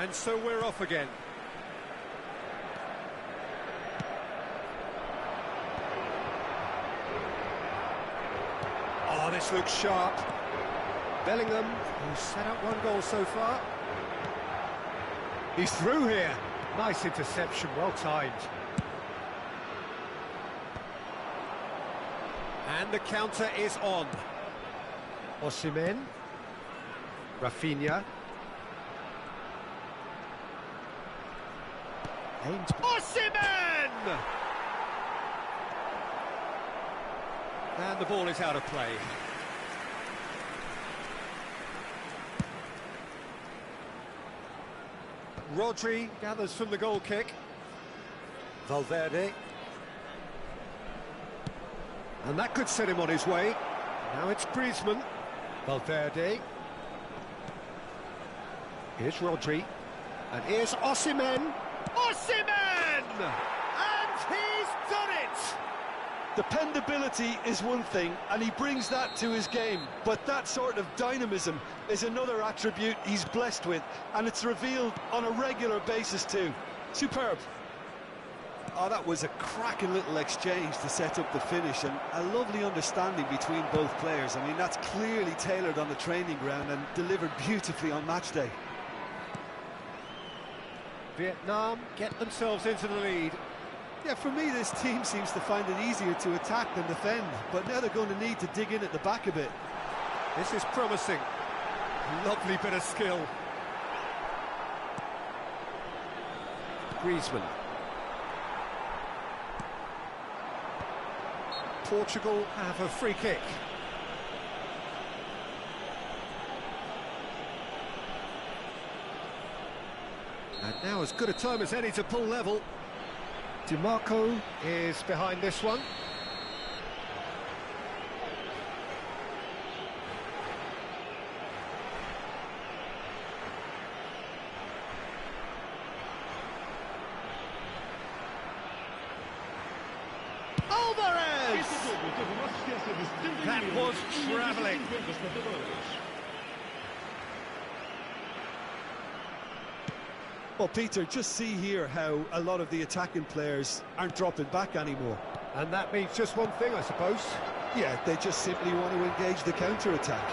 And so we're off again. Oh, this looks sharp. Bellingham, who's set up one goal so far. He's through here. Nice interception, well timed. And the counter is on. Osimhen. Rafinha. Osimhen! And the ball is out of play. Rodri gathers from the goal kick. Valverde. And that could set him on his way. Now it's Griezmann. Valverde. Here's Rodri. And here's Osimhen. Osimhen! And he's done it! Dependability is one thing, and he brings that to his game, but that sort of dynamism is another attribute he's blessed with, and it's revealed on a regular basis too. Superb. Oh, that was a cracking little exchange to set up the finish, and a lovely understanding between both players. I mean, that's clearly tailored on the training ground and delivered beautifully on match day. Vietnam get themselves into the lead. Yeah, for me, this team seems to find it easier to attack than defend, but now they're going to need to dig in at the back a bit. This is promising. Lovely bit of skill. Griezmann. Portugal have a free kick. And now as good a time as any to pull level. DiMarco is behind this one. Alvarez! That was travelling. Well, Peter, just see here how a lot of the attacking players aren't dropping back anymore. And that means just one thing, I suppose. Yeah, they just simply want to engage the counter-attack.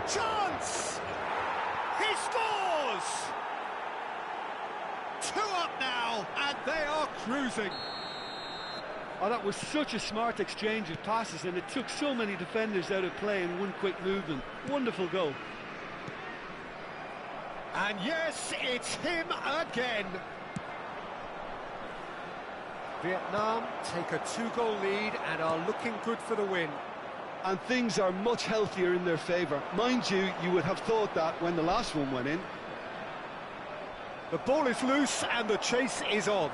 Chance! He scores! 2 up now, and they are cruising. Oh, that was such a smart exchange of passes, and it took so many defenders out of play in one quick movement. Wonderful goal. And yes, it's him again. Vietnam take a 2-goal lead and are looking good for the win. And things are much healthier in their favour. Mind you, you would have thought that when the last one went in. The ball is loose and the chase is on.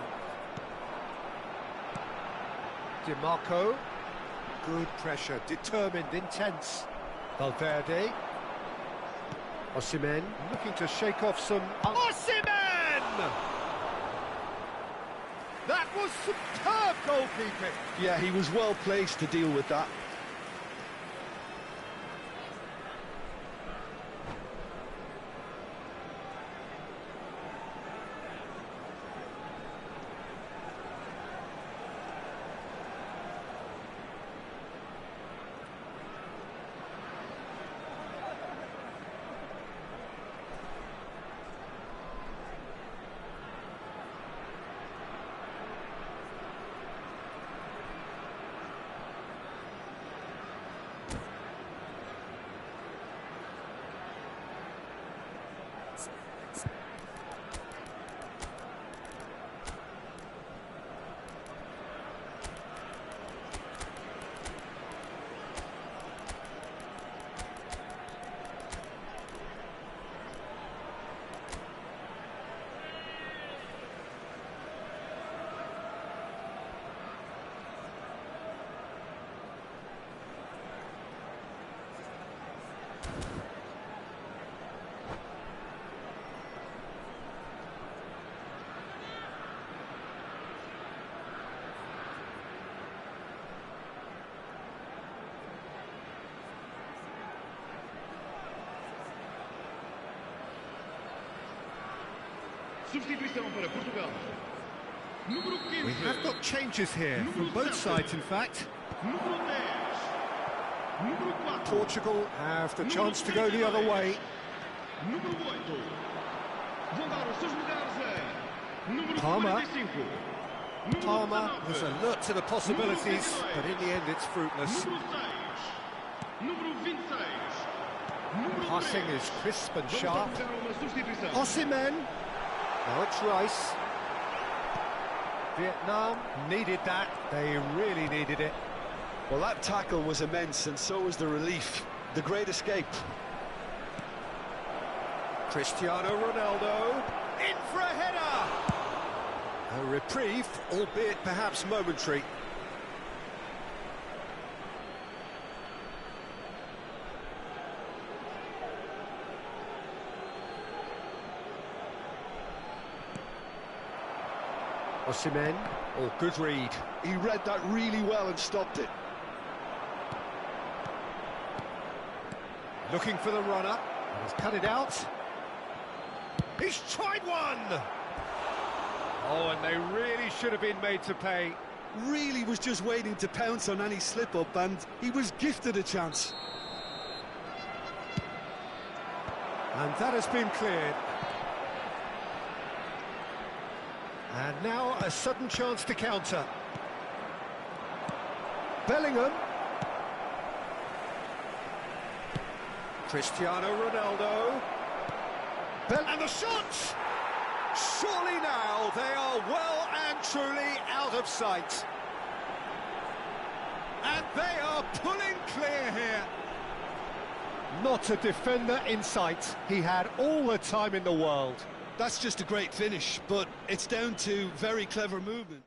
DiMarco. Good pressure, determined, intense. Valverde. Osimhen looking to shake off some... Osimhen! That was superb goalkeeping. Yeah, he was well placed to deal with that. Substituição para Portugal. Número 15. We have got changes here, from both sides in fact. Número 10. Número 4. Portugal have the chance to go the other way. Número 8. Vão dar os seus lugares a número Palmer. 45. Número Palmer 19. was alert to the possibilities, but in the end it's fruitless. Número 6. Número 26. Número Passing 3. is crisp and Vamos sharp. anunciar uma substituição. Osimhen. Now it's Rice. Vietnam needed that. They really needed it. Well, that tackle was immense, and so was the relief. The great escape. Cristiano Ronaldo in for a header. A reprieve, albeit perhaps momentary. Osimhen, good read. He read that really well and stopped it. Looking for the runner. He's cut it out. He's tried one! Oh, and they really should have been made to pay. Really was just waiting to pounce on any slip-up, and he was gifted a chance. And that has been cleared. And now a sudden chance to counter. Bellingham. Cristiano Ronaldo. And the shot! Surely now they are well and truly out of sight. And they are pulling clear here. Not a defender in sight. He had all the time in the world. That's just a great finish, but it's down to very clever movement.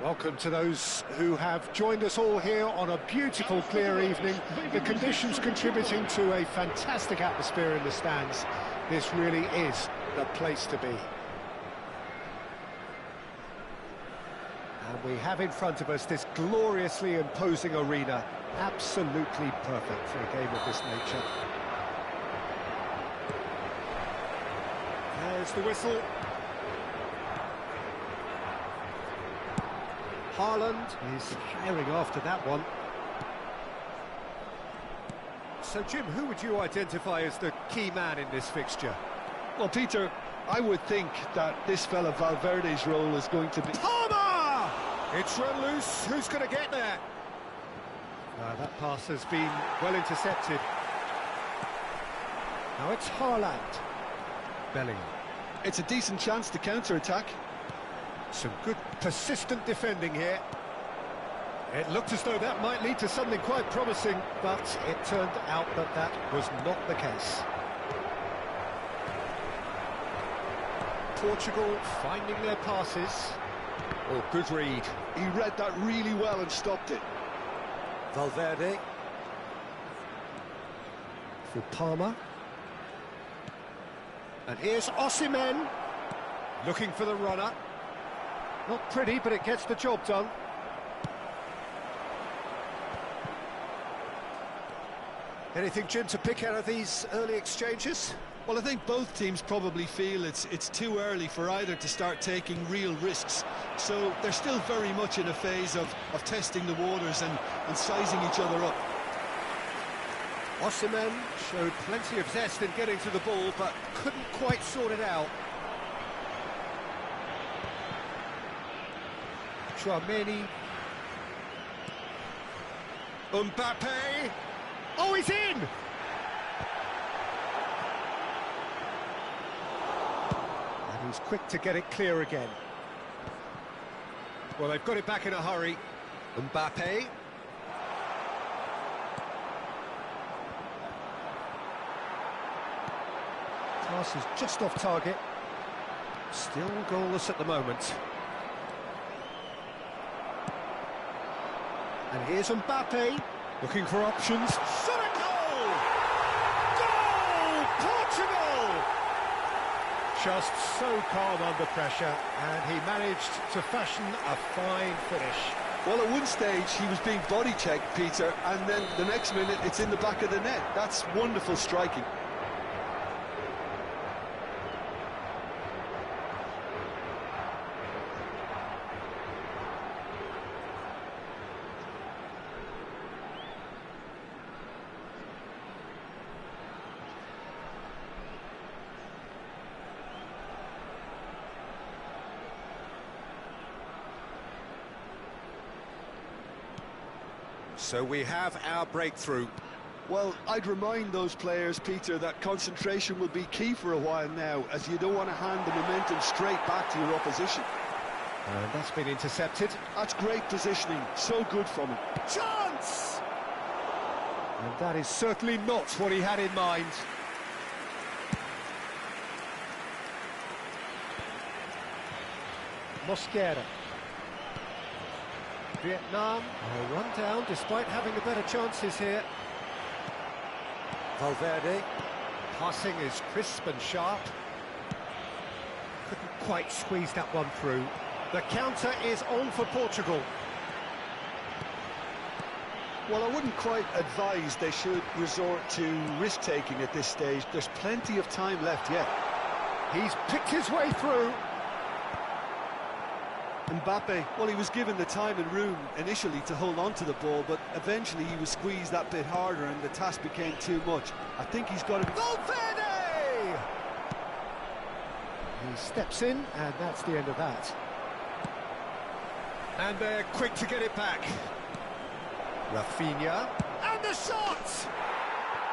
Welcome to those who have joined us all here on a beautiful, clear evening. The conditions contributing to a fantastic atmosphere in the stands. This really is the place to be. And we have in front of us this gloriously imposing arena. Absolutely perfect for a game of this nature. There's the whistle. Haaland is firing after that one. So, Jim, who would you identify as the key man in this fixture? Well, Peter, I would think that this fella Valverde's role is going to be... Palmer! It's run loose. Who's going to get there? That pass has been well intercepted. Now it's Haaland. Bellingham. It's a decent chance to counter-attack. Some good persistent defending here. It looked as though that might lead to something quite promising, but it turned out that that was not the case. Portugal finding their passes. Oh, good read. He read that really well and stopped it. Valverde. For Palmer. And here's Osimhen. Looking for the runner. Not pretty, but it gets the job done. Anything, Jim, to pick out of these early exchanges? Well, I think both teams probably feel it's too early for either to start taking real risks. So they're still very much in a phase of testing the waters and sizing each other up. Osimhen showed plenty of zest in getting to the ball, but couldn't quite sort it out. Chouameni. Mbappe. Oh, he's in! And he's quick to get it clear again. Well, they've got it back in a hurry. Mbappe. Pass is just off target. Still goalless at the moment. And here's Mbappe, looking for options. Shot a goal! Goal! Portugal! Just so calm under pressure, and he managed to fashion a fine finish. Well, at one stage he was being body checked, Peter, and then the next minute it's in the back of the net. That's wonderful striking. So we have our breakthrough. Well, I'd remind those players, Peter, that concentration will be key for a while now, as you don't want to hand the momentum straight back to your opposition. And that's been intercepted. That's great positioning, so good from him. Chance! And that is certainly not what he had in mind. Mosquera. Vietnam are run down despite having the better chances here. Valverde. Passing is crisp and sharp. Couldn't quite squeeze that one through. The counter is on for Portugal. Well, I wouldn't quite advise they should resort to risk-taking at this stage. There's plenty of time left yet. He's picked his way through. Mbappe, well, he was given the time and room initially to hold on to the ball, but eventually he was squeezed that bit harder and the task became too much. I think he's got it. Valverde! He steps in, and that's the end of that. And they're quick to get it back. Rafinha. And the shot!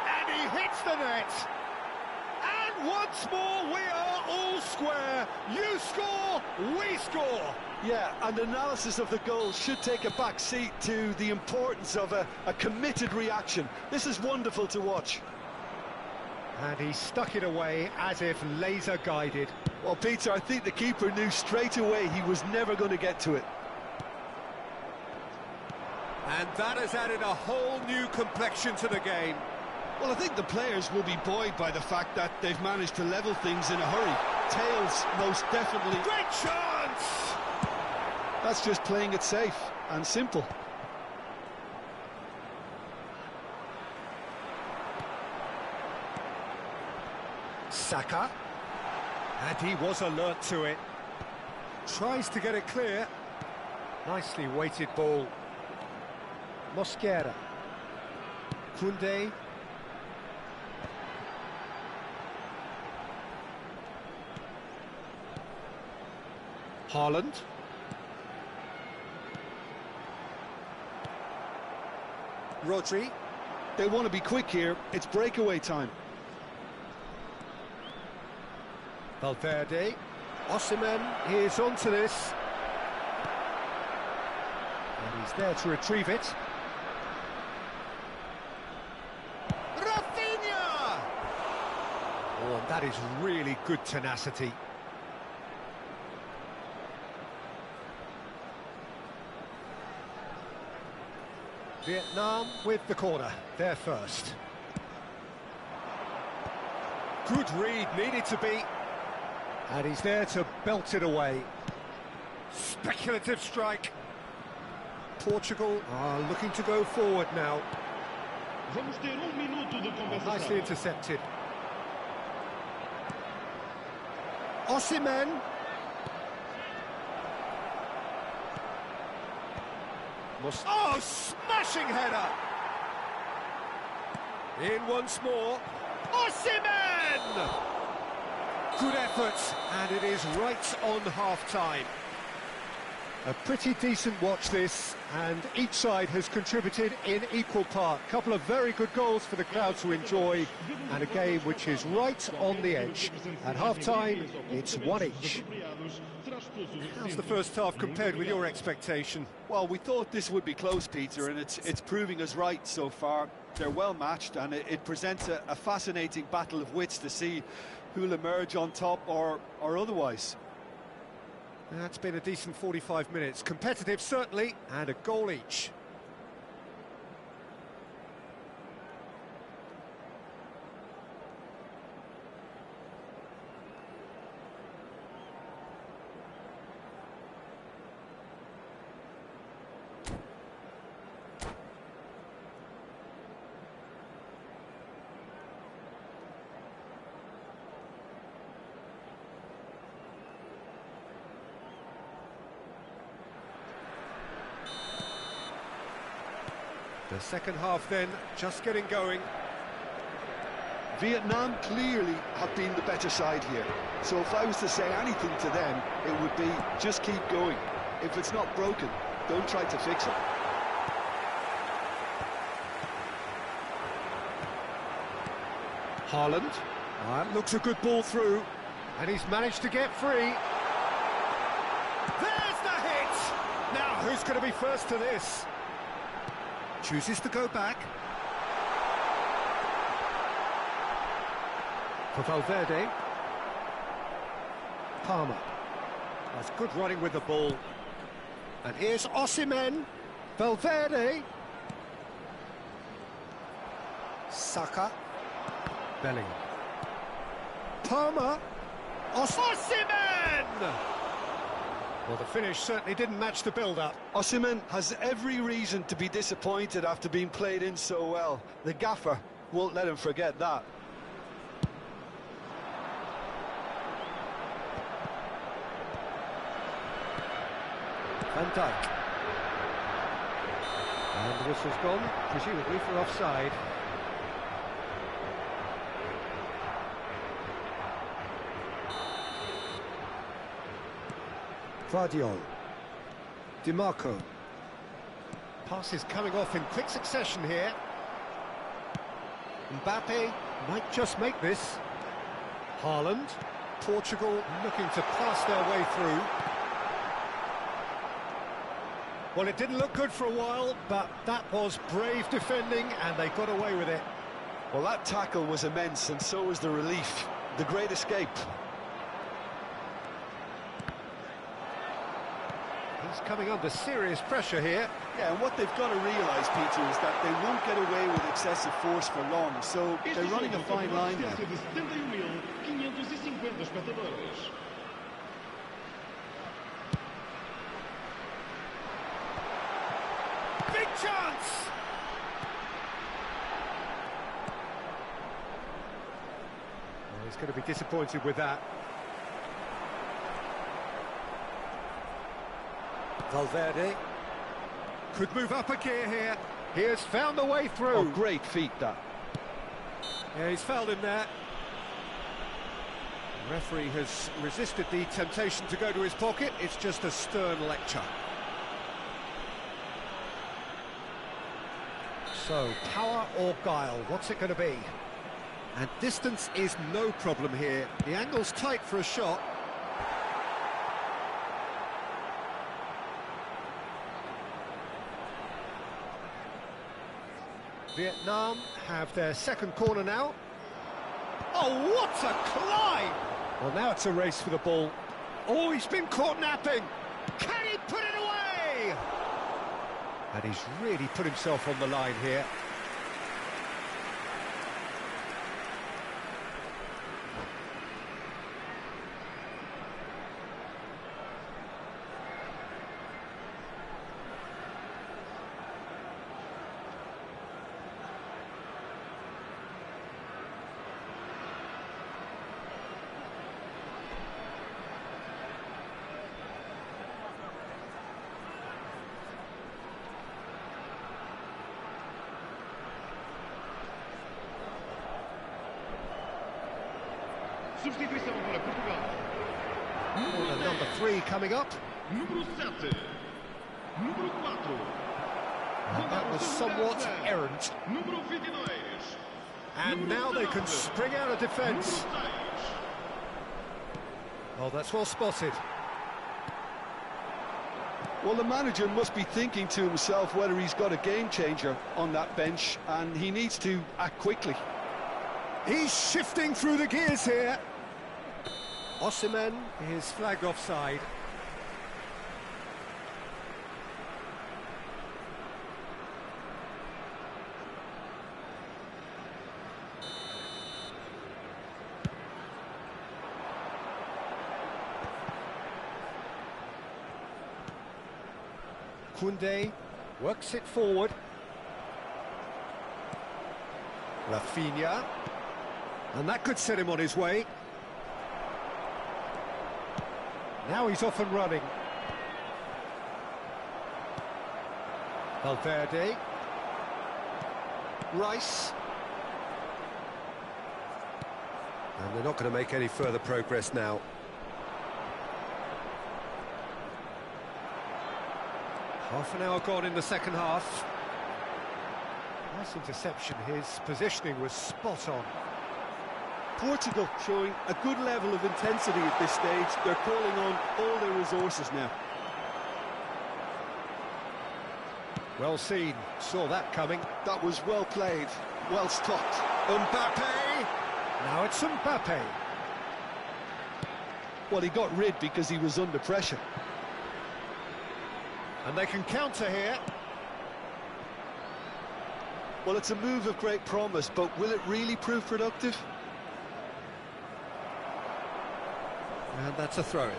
And he hits the net! And once more we are all square. You score, we score. Yeah, and analysis of the goal should take a back seat to the importance of a committed reaction. This is wonderful to watch. And he stuck it away as if laser guided. Well, Peter, I think the keeper knew straight away he was never going to get to it. And that has added a whole new complexion to the game. Well, I think the players will be buoyed by the fact that they've managed to level things in a hurry. Tails, most definitely. Great chance! That's just playing it safe and simple. Saka. And he was alert to it. Tries to get it clear. Nicely weighted ball. Mosquera. Koundé. Haaland. Rodri. They want to be quick here. It's breakaway time. Valverde. Osimhen is onto this. And he's there to retrieve it. Rafinha! Oh, and that is really good tenacity. Vietnam with the corner, there first. Good read, needed to be. And he's there to belt it away. Speculative strike. Portugal are looking to go forward now. Vamos ter minuto de conversação. Nicely intercepted. Osimhen. Oh, smashing header! In once more. Osimhen! Good effort, and it is right on half-time. A pretty decent watch this, and each side has contributed in equal part. A couple of very good goals for the crowd to enjoy, and a game which is right on the edge. At half-time, it's one each. How's the first half compared with your expectation? Well, we thought this would be close, Peter, and it's proving us right so far. They're well matched, and it presents a fascinating battle of wits to see who'll emerge on top or otherwise. That's been a decent 45 minutes. Competitive, certainly, and a goal each. The second half then, just getting going. Vietnam clearly have been the better side here. So if I was to say anything to them, it would be just keep going. If it's not broken, don't try to fix it. Haaland. That looks a good ball through, and he's managed to get free. There's the hit! Now, who's going to be first to this? Chooses to go back. For Valverde. Palmer. That's good running with the ball. And here's Osimhen. Valverde. Saka. Bellingham. Palmer. Osimhen! Well, the finish certainly didn't match the build-up. Osimhen has every reason to be disappointed after being played in so well. The gaffer won't let him forget that. Van Dijk. And the whistle's gone, presumably for offside. Vardiol. Di Marco. Passes coming off in quick succession here. Mbappe might just make this. Haaland. Portugal looking to pass their way through. Well, it didn't look good for a while, but that was brave defending, and they got away with it. Well, that tackle was immense, and so was the relief. The great escape. He's coming under serious pressure here. Yeah, and what they've got to realise, Peter, is that they won't get away with excessive force for long, so they're running a fine line now. De 71.550 espectadores. Big chance! Well, he's going to be disappointed with that. Valverde could move up a gear here. He has found the way through. Oh, great feat, that. Yeah, he's fouled him there. The referee has resisted the temptation to go to his pocket. It's just a stern lecture. So, power or guile, what's it going to be? And distance is no problem here. The angle's tight for a shot. Vietnam have their second corner now. Oh, what a climb! Well, now it's a race for the ball. Oh, he's been caught napping. Can he put it away? And he's really put himself on the line here. Substituição para Portugal. Corner number 3 coming up. Número 7. Número 4. And that was somewhat errant. Número 22. And now they can spring out of defence. Well, that's well spotted. Well, the manager must be thinking to himself whether he's got a game changer on that bench, and he needs to act quickly. He's shifting through the gears here. Osimhen is flagged offside. Koundé works it forward. Rafinha. And that could set him on his way. Now he's off and running. Valverde. Rice. And they're not going to make any further progress now. Half an hour gone in the second half. Nice interception. His positioning was spot on. Portugal showing a good level of intensity at this stage. They're calling on all their resources now. Well seen, saw that coming. That was well played, well stopped. Mbappe! Now it's Mbappe. Well, he got rid because he was under pressure. And they can counter here. Well, it's a move of great promise, but will it really prove productive? And that's a throw-in.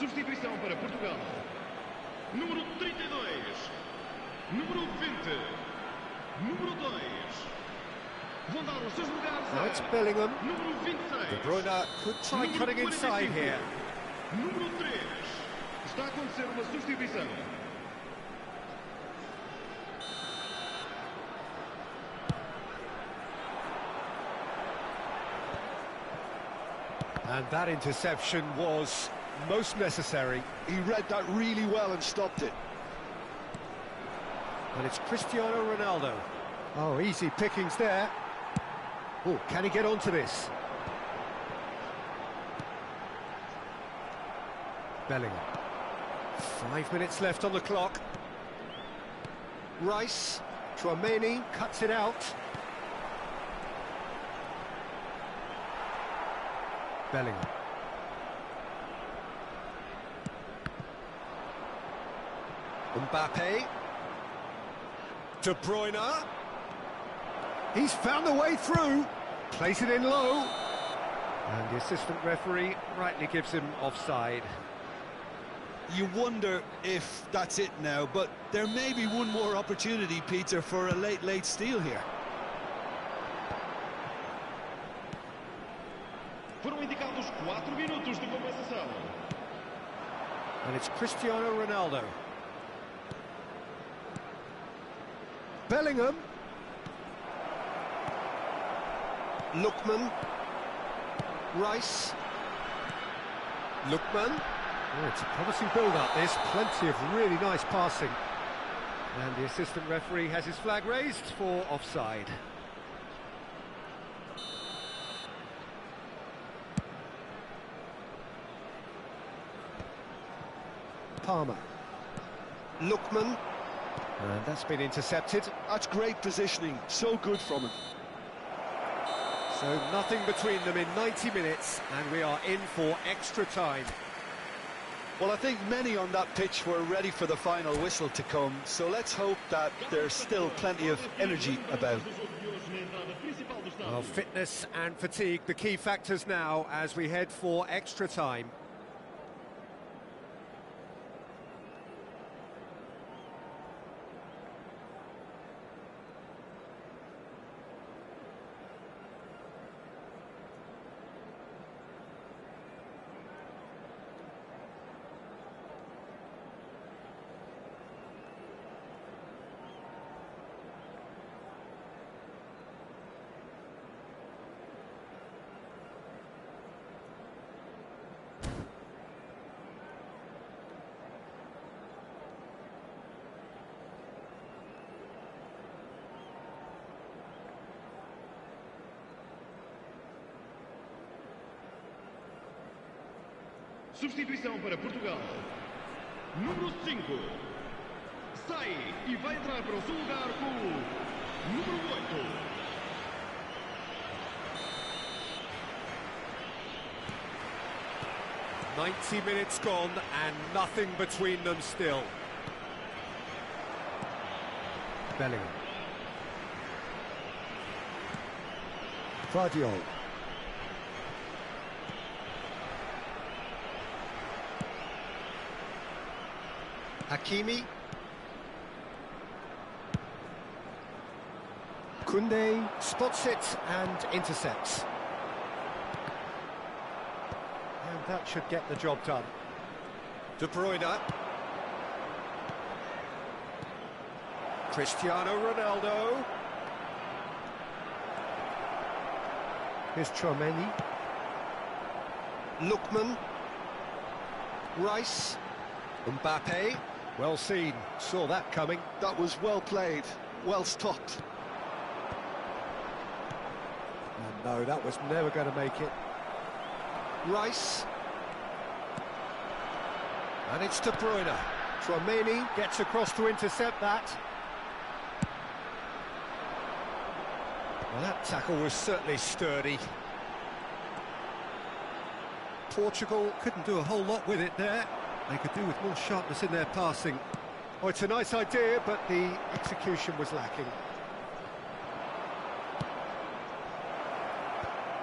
Substituição para Portugal. Número 32. Número 20. Número 2. Vão dar os seus lugares Now a... it's Bellingham. Número 26. De Bruyne could try Número cutting inside 45. here. Número 3. Está a acontecer uma substituição. And that interception was most necessary. He read that really well and stopped it. And it's Cristiano Ronaldo. Oh, easy pickings there. Oh, can he get onto this? Bellingham. 5 minutes left on the clock. Rice. Tchouaméni cuts it out. Bellingham. Mbappe. De Bruyne. He's found the way through. Plays it in low. And the assistant referee rightly gives him offside. You wonder if that's it now, but there may be one more opportunity, Peter, for a late steal here. Foram indicados 4 minutos de compensação. And it's Cristiano Ronaldo. Bellingham. Hiuqn. Rice. Hiuqn. Oh, it's a promising build-up, this. Plenty of really nice passing. And the assistant referee has his flag raised for offside. Palmer. Hiuqn. And that's been intercepted. That's great positioning, so good from him. So nothing between them in 90 minutes, and we are in for extra time. Well, I think many on that pitch were ready for the final whistle to come, so let's hope that there's still plenty of energy about. Well, fitness and fatigue, the key factors now as we head for extra time. Substituição para Portugal. Número 5. Sai e vai entrar para o seu lugar com o número 8. "90 minutes gone and nothing between them still." Bellingham. Guardiola. Hakimi. Koundé spots it and intercepts. And that should get the job done. De Bruyne. Cristiano Ronaldo. Here's Tchouaméni. Hiuqn. Rice. Mbappe. Well seen, saw that coming. That was well played, well stopped. And no, that was never going to make it. Rice. And it's De Bruyne. Tchouaméni gets across to intercept that. Well, that tackle was certainly sturdy. Portugal couldn't do a whole lot with it there. They could do with more sharpness in their passing. Oh, it's a nice idea, but the execution was lacking.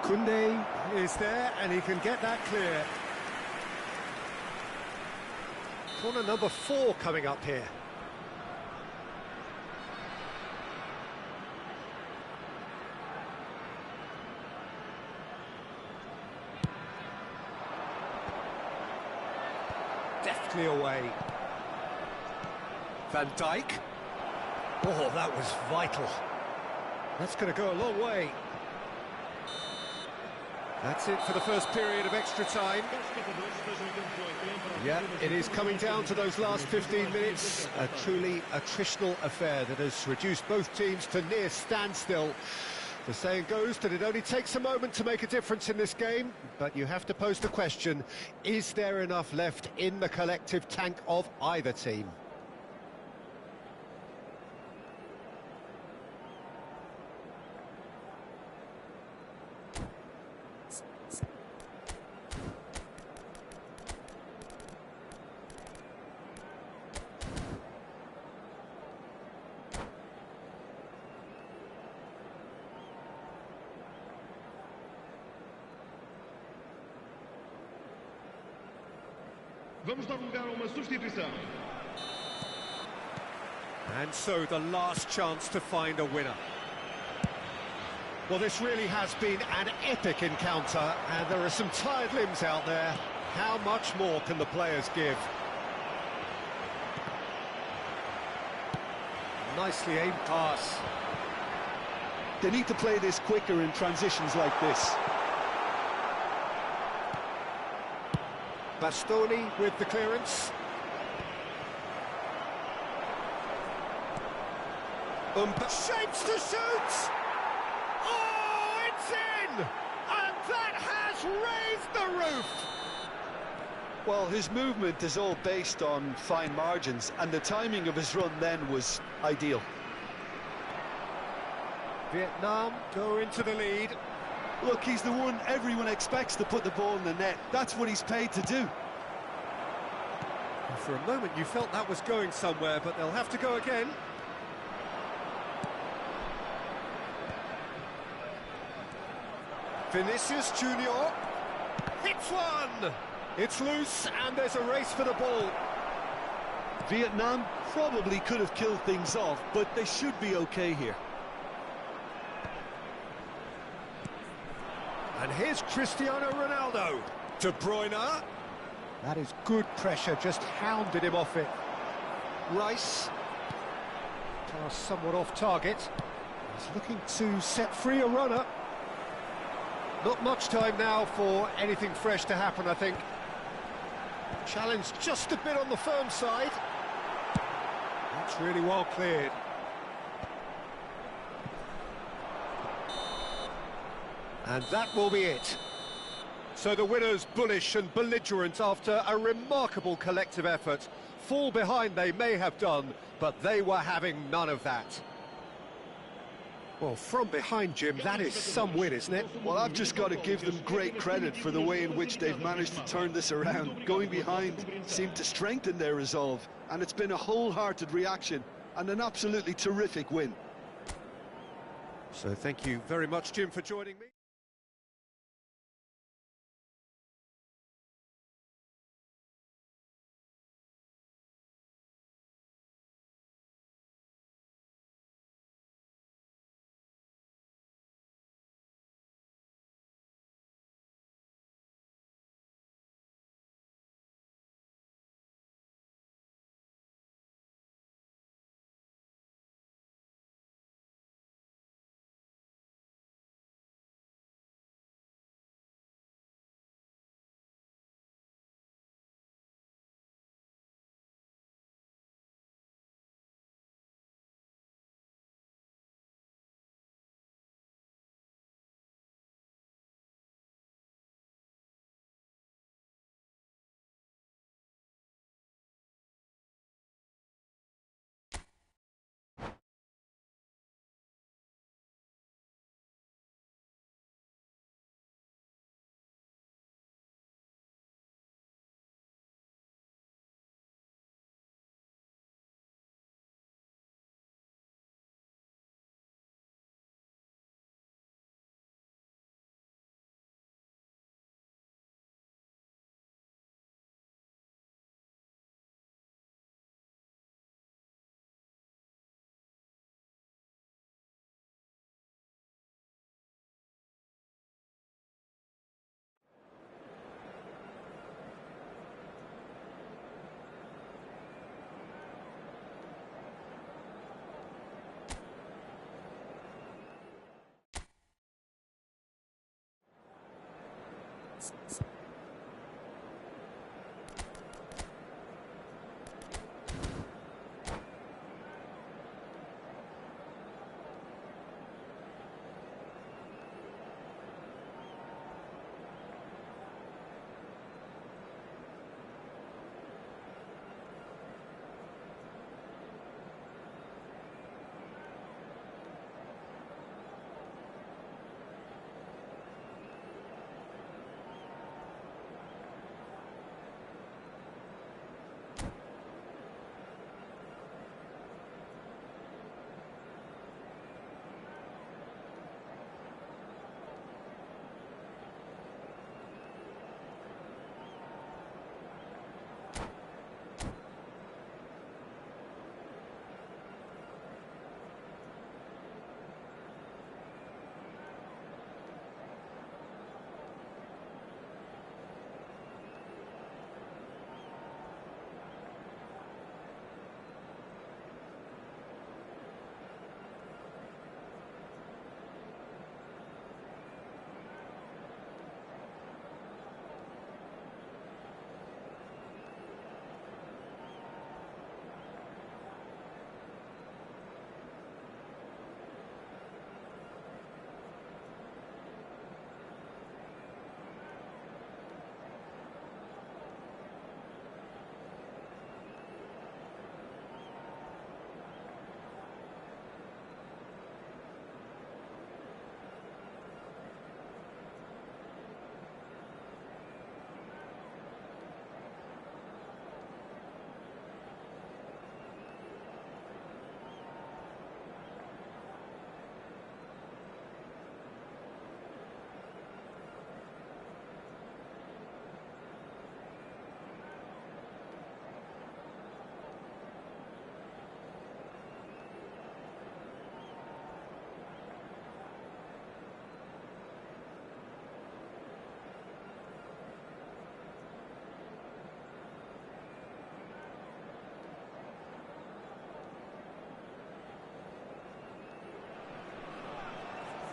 Koundé is there, and he can get that clear. Corner number 4 coming up here. Deftly away. Van Dijk. Oh, that was vital. That's going to go a long way. That's it for the first period of extra time. Yeah, it is coming down to those last 15 minutes. A truly attritional affair that has reduced both teams to near standstill. The saying goes that it only takes a moment to make a difference in this game, but you have to pose the question, is there enough left in the collective tank of either team? Vamos dar lugar a uma substituição. And so the last chance to find a winner. Well, this really has been an epic encounter, and there are some tired limbs out there. How much more can the players give? Nicely aimed pass. They need to play this quicker in transitions like this. Bastoni with the clearance. Shapes to shoot! Oh, it's in! And that has raised the roof! Well, his movement is all based on fine margins, and the timing of his run then was ideal. Vietnam go into the lead. Look, he's the one everyone expects to put the ball in the net. That's what he's paid to do. For a moment you felt that was going somewhere, but they'll have to go again. Vinicius Junior hits one. It's loose and there's a race for the ball. Vietnam probably could have killed things off, but they should be okay here. And here's Cristiano Ronaldo. De Bruyne. That is good pressure, just hounded him off it. Rice. Pass somewhat off target. He's looking to set free a runner. Not much time now for anything fresh to happen, I think. Challenge just a bit on the firm side. That's really well cleared. And that will be it. So the winners, bullish and belligerent after a remarkable collective effort. Fall behind they may have done, but they were having none of that. Well, from behind, Jim, that is some win, isn't it? Well, I've just got to give them great credit for the way in which they've managed to turn this around. Going behind seemed to strengthen their resolve, and it's been a wholehearted reaction and an absolutely terrific win. So thank you very much, Jim, for joining me.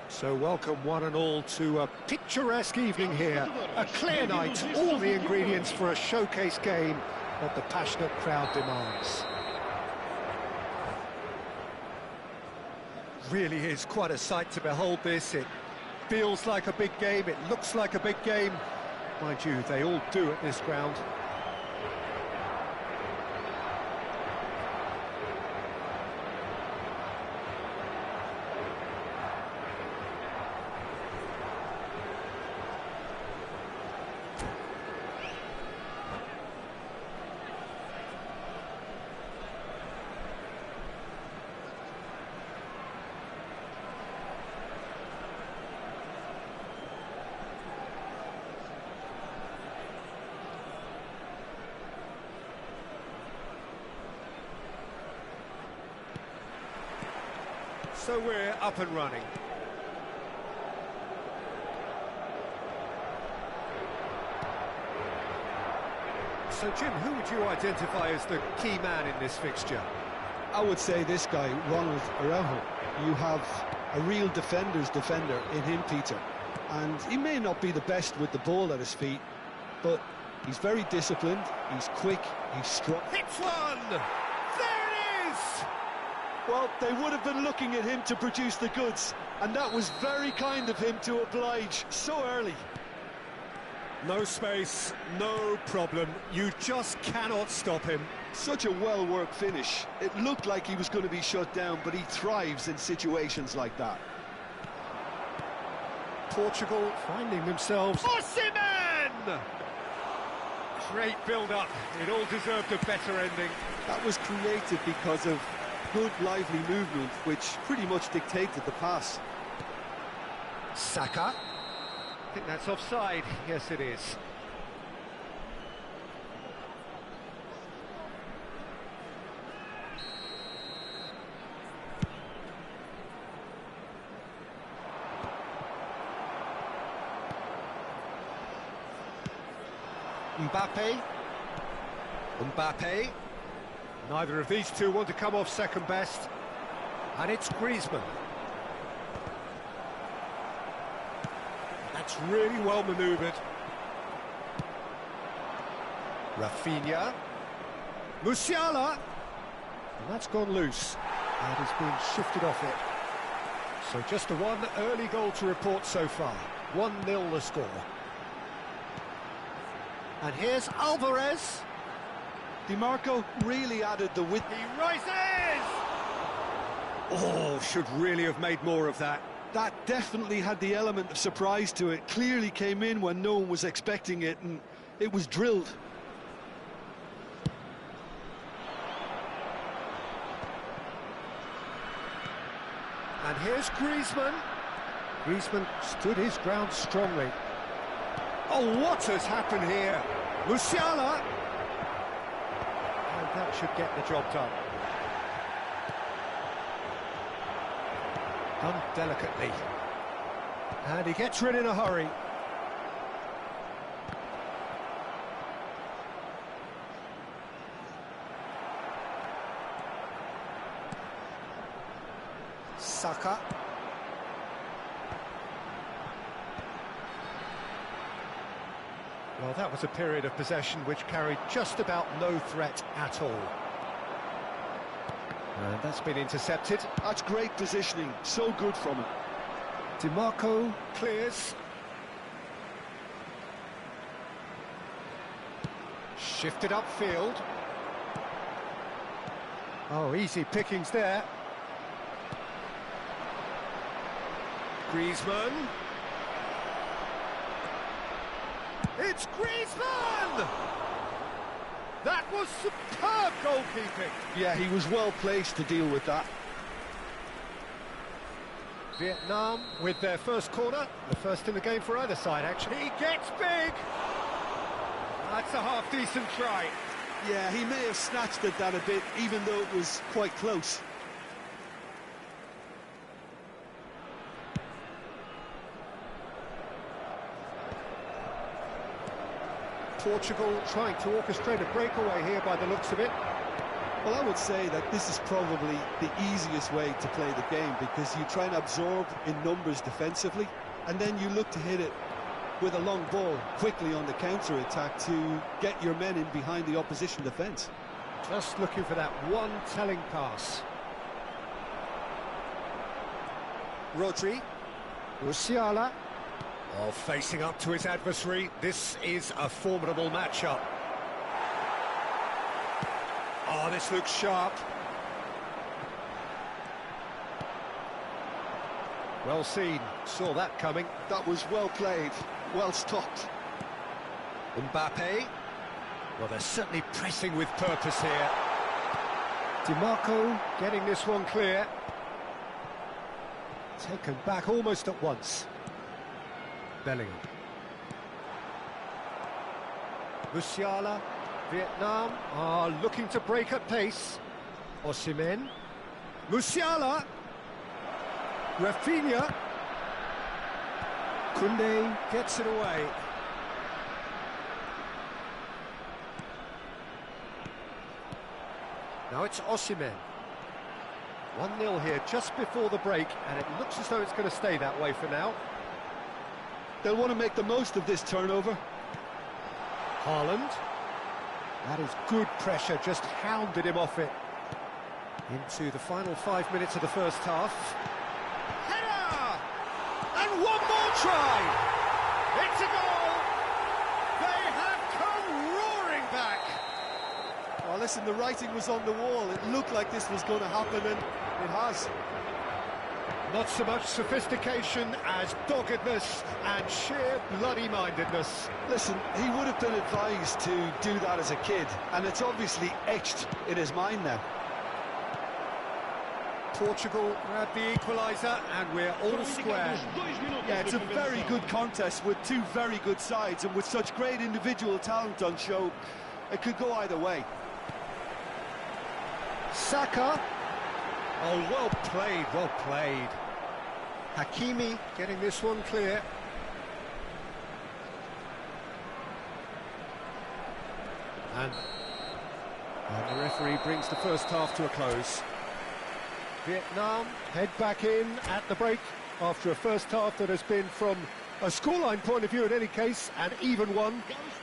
So welcome one and all to a picturesque evening here. A clear night, all the ingredients for a showcase game that the passionate crowd demands. Really is quite a sight to behold this. It feels like a big game, it looks like a big game. Mind you, they all do at this ground. So we're up and running. So Jim, who would you identify as the key man in this fixture? I would say this guy, Ronald Araujo. You have a real defender's defender in him, Peter. And he may not be the best with the ball at his feet, but he's very disciplined, he's quick, he's strong. Hits one! There it is! Well, they would have been looking at him to produce the goods, and that was very kind of him to oblige so early. No space, no problem. You just cannot stop him. Such a well-worked finish. It looked like he was going to be shut down, but he thrives in situations like that. Portugal finding themselves... Osimhen! Great build-up. It all deserved a better ending. That was created because of good, lively movement, which pretty much dictated the pass. Saka. I think that's offside. Yes, it is. Mbappe. Neither of these two want to come off second best. And it's Griezmann. That's really well manoeuvred. Rafinha. Musiala. And that's gone loose. And he's been shifted off it. So just the one early goal to report so far. 1-0 the score. And here's Alvarez. DiMarco really added the width. He rises! Oh, should really have made more of that. That definitely had the element of surprise to it. Clearly came in when no one was expecting it, and it was drilled. And here's Griezmann. Griezmann stood his ground strongly. Oh, what has happened here? Musiala. And that should get the job done. Done delicately. And he gets rid in a hurry. Saka. Well, that was a period of possession which carried just about no threat at all. And that's been intercepted. That's great positioning, so good from it. DiMarco clears. Shifted upfield. Oh, easy pickings there. Griezmann. It's Griezmann! That was superb goalkeeping. Yeah, he was well placed to deal with that. Vietnam with their first corner, the first in the game for either side, actually. He gets big! That's a half-decent try. Yeah, he may have snatched at that a bit, even though it was quite close. Portugal trying to orchestrate a breakaway here by the looks of it. Well, I would say that this is probably the easiest way to play the game, because you try and absorb in numbers defensively, and then you look to hit it with a long ball quickly on the counter-attack to get your men in behind the opposition defence. Just looking for that one telling pass. Rodri. Musiala. Oh, facing up to his adversary. This is a formidable matchup. Oh, this looks sharp. Well seen. Saw that coming. That was well played, well stopped. Mbappe. Well, they're certainly pressing with purpose here. DiMarco getting this one clear. Taken back almost at once. Bellingham. Musiala. Vietnam are looking to break at pace. Osimhen. Musiala. Rafinha. Koundé gets it away. Now it's Osimhen. 1-0 here just before the break, and it looks as though it's going to stay that way for now. They'll want to make the most of this turnover. Haaland. That is good pressure, just hounded him off it. Into the final 5 minutes of the first half. Header! And one more try! It's a goal! They have come roaring back! Oh, listen, the writing was on the wall. It looked like this was going to happen, and it has. Not so much sophistication as doggedness and sheer bloody-mindedness. Listen, he would have been advised to do that as a kid, and it's obviously etched in his mind now. Portugal grab the equaliser, and we're all square. Yeah, it's a very good contest with two very good sides, and with such great individual talent on show, it could go either way. Saka. Oh, well played, well played. Hakimi getting this one clear. And the referee brings the first half to a close. Vietnam head back in at the break after a first half that has been from A scoreline point of view in any case, an even one.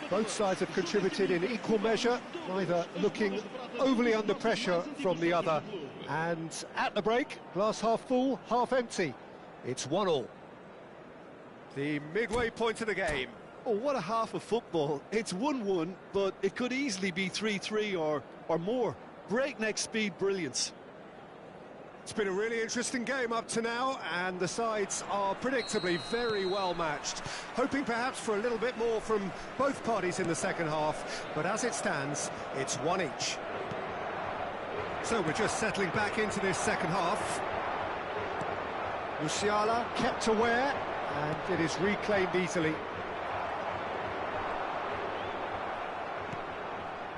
Both sides have contributed in equal measure, neither looking overly under pressure from the other. And at the break, glass half full, half empty. It's 1-1. The midway point of the game. Oh, what a half of football. It's 1-1, but it could easily be 3-3 or more. Breakneck speed brilliance. It's been a really interesting game up to now, and the sides are predictably very well matched. Hoping perhaps for a little bit more from both parties in the second half, but as it stands, it's one each. So we're just settling back into this second half. Musiala kept aware, and it is reclaimed easily.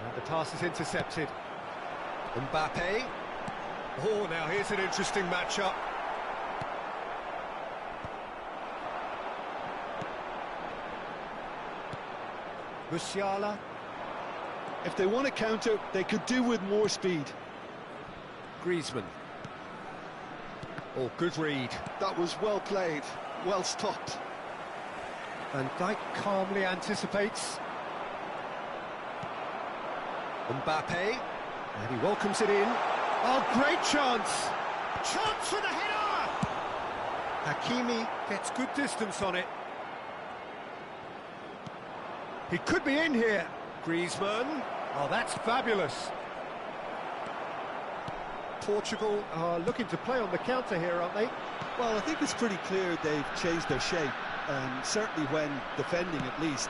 And the pass is intercepted. Mbappe. Oh, now here's an interesting matchup. Musiala. If they want to counter, they could do with more speed. Griezmann. Oh, good read. That was well played, well stopped. Van Dijk calmly anticipates. Mbappe. And he welcomes it in. Oh, great chance! Chance for the header! Hakimi gets good distance on it. He could be in here. Griezmann. Oh, that's fabulous. Portugal are looking to play on the counter here, aren't they? Well, I think it's pretty clear they've changed their shape, certainly when defending at least,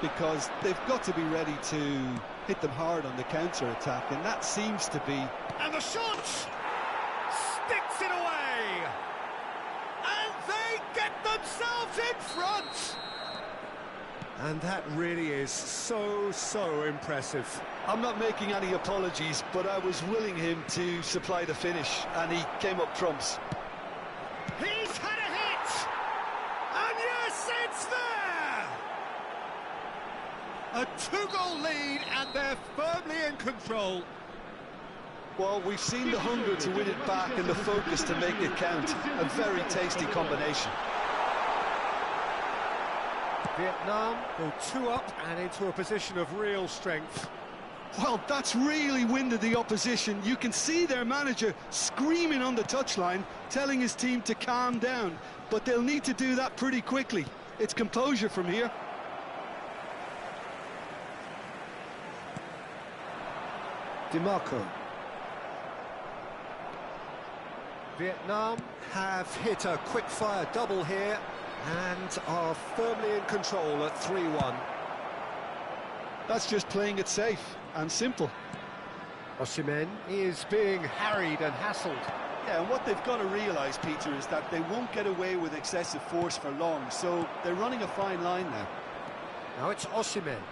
because they've got to be ready to hit them hard on the counter-attack, and that seems to be... And the shot! Sticks it away! And they get themselves in front! And that really is so impressive. I'm not making any apologies, but I was willing him to supply the finish, and he came up trumps. He's had a hit! And yes, it's there! A two-goal lead, and they're firmly in control. Well, we've seen the hunger to win it back and the focus to make it count. A very tasty combination. Vietnam go 2 up and into a position of real strength. Well, that's really winded the opposition. You can see their manager screaming on the touchline, telling his team to calm down. But they'll need to do that pretty quickly. It's composure from here. DiMarco. Vietnam have hit a quick-fire double here and are firmly in control at 3-1. That's just playing it safe and simple. Osimhen is being harried and hassled. Yeah, and what they've got to realise, Peter, is that they won't get away with excessive force for long, so they're running a fine line now. Now it's Osimhen.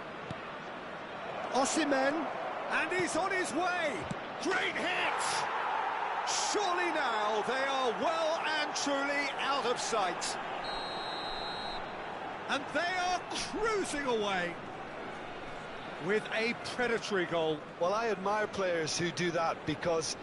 Osimhen, and he's on his way! Great hit! Surely now they are well and truly out of sight. And they are cruising away with a predatory goal. Well, I admire players who do that because